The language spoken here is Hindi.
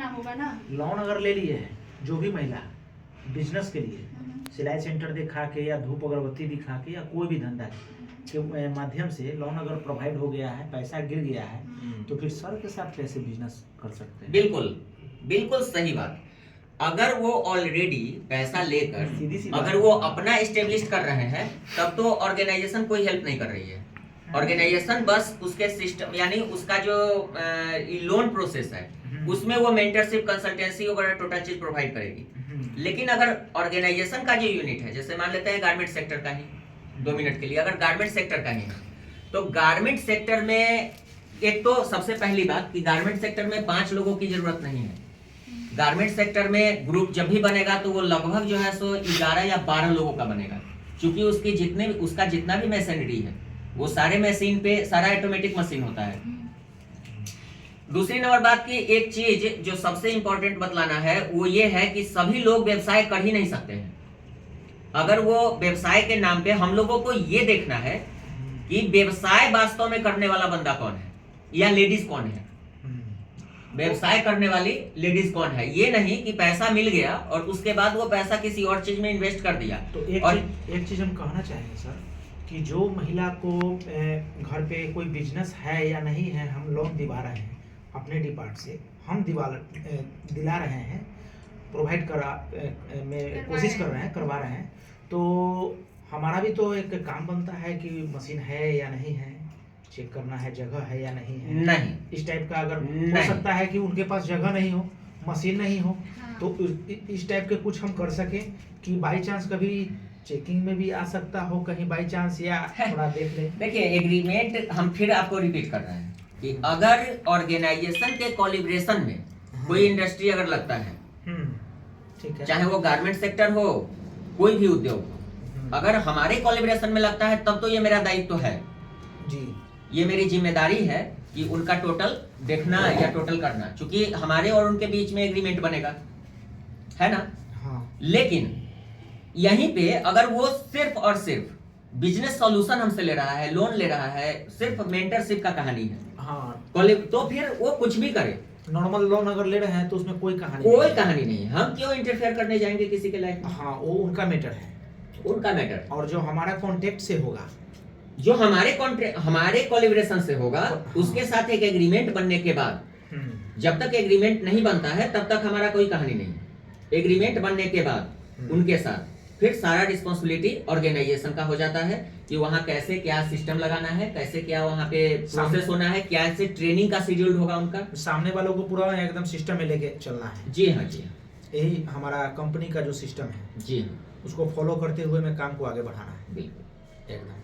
करना होगा ना। लोन अगर ले लिए है जो भी महिला बिजनेस के लिए, सिलाई सेंटर दिखा के या धूप अगरबत्ती दिखा के या कोई भी धंधा के माध्यम से लोन अगर प्रोवाइड हो गया है, पैसा गिर गया है, तो फिर सर के साथ कैसे बिजनेस कर सकते हैं? बिल्कुल बिल्कुल सही बात। अगर वो ऑलरेडी पैसा लेकर सीधी सी बात अगर वो अपना एस्टेब्लिश कर रहे हैं, तब तो ऑर्गेनाइजेशन कोई हेल्प नहीं कर रही है। ऑर्गेनाइजेशन बस उसके सिस्टम यानी उसका जो लोन प्रोसेस है उसमें वो मेंटरशिप, कंसल्टेंसी वगैरह टोटल चीज प्रोवाइड करेगी। लेकिन अगर ऑर्गेनाइजेशन का जो यूनिट है, जैसे मान लेते हैं गारमेंट सेक्टर का ही 2 मिनट के लिए, अगर गारमेंट सेक्टर का ही है, तो गारमेंट सेक्टर में एक तो सबसे पहली बात कि गारमेंट सेक्टर में 5 लोगों की जरूरत नहीं है। गारमेंट सेक्टर में ग्रुप जब भी बनेगा तो वो लगभग जो है सो 11 या 12 लोगों का बनेगा, क्योंकि उसका जितना भी मशीनरी है वो सारे मशीन पे सारा ऑटोमेटिक मशीन होता है। दूसरी नंबर बात की एक चीज जो सबसे इंपॉर्टेंट बतलाना है वो ये है कि सभी लोग व्यवसाय कर ही नहीं सकते हैं। अगर वो व्यवसाय के नाम पे, हम लोगों को ये देखना है कि व्यवसाय वास्तव में करने वाला बंदा कौन है या लेडीज कौन है। व्यवसाय करने वाली लेडीज कौन है, ये नहीं कि पैसा मिल गया और उसके बाद वो पैसा किसी और चीज में इन्वेस्ट कर दिया। तो एक चीज हम कहना चाहेंगे सर कि जो महिला को घर पे कोई बिजनेस है या नहीं है, हम लोन दिवा रहे हैं अपने डिपार्ट से, हम दिला रहे हैं, प्रोवाइड में कोशिश कर रहे हैं, करवा रहे हैं, तो हमारा भी तो एक काम बनता है कि मशीन है या नहीं है, चेक करना है जगह है या नहीं है। नहीं, इस टाइप का अगर हो सकता है कि उनके पास जगह नहीं हो, मशीन नहीं हो, हाँ। तो इस टाइप के कुछ हम कर सके कि बाई चांस कभी चेकिंग में भी आ सकता हो कहीं बाई चांस, या थोड़ा देख ले। देखिए एग्रीमेंट हम फिर आपको रिपीट कर रहे हैं कि अगर ऑर्गेनाइजेशन के कोलिब्रेशन में कोई इंडस्ट्री अगर लगता है, ठीक है, चाहे वो गारमेंट सेक्टर हो, कोई भी उद्योग हो, अगर हमारे कोलिब्रेशन में लगता है तब तो ये मेरा दायित्व है जी, ये मेरी जिम्मेदारी है कि उनका टोटल देखना या टोटल करना, क्योंकि हमारे और उनके बीच में एग्रीमेंट बनेगा, है ना। हाँ। लेकिन यहीं पे अगर वो सिर्फ और सिर्फ बिजनेस सॉल्यूशन हमसे ले रहा है, लोन ले रहा है, सिर्फ मेंटरशिप का कहानी है, हाँ, तो फिर वो कुछ भी करे, नॉर्मल लोन अगर ले रहे हैं तो उसमें कोई कहानी नहीं है। हम क्यों इंटरफेयर करने जाएंगे किसी के लाइफ में? हाँ, वो उनका मैटर है, उनका मैटर। और जो हमारा कॉन्टेक्ट से होगा, जो हमारे कोलिब्रेशन से होगा, उसके साथ एक एग्रीमेंट बनने के बाद, जब तक एग्रीमेंट नहीं बनता है तब तक हमारा कोई कहानी नहीं। एग्रीमेंट बनने के बाद उनके साथ फिर सारा रिस्पॉन्सिबिलिटी ऑर्गेनाइजेशन का हो जाता है कि वहाँ कैसे क्या सिस्टम लगाना है, कैसे क्या वहाँ पे प्रोसेस होना है, क्या से ट्रेनिंग का शेड्यूल होगा उनका, सामने वालों को पूरा एकदम सिस्टम में लेके चलना है। जी हाँ, जी हाँ, यही हमारा कंपनी का जो सिस्टम है, जी हाँ, उसको फॉलो करते हुए में काम को आगे बढ़ाना है। बिल्कुल, एकदम।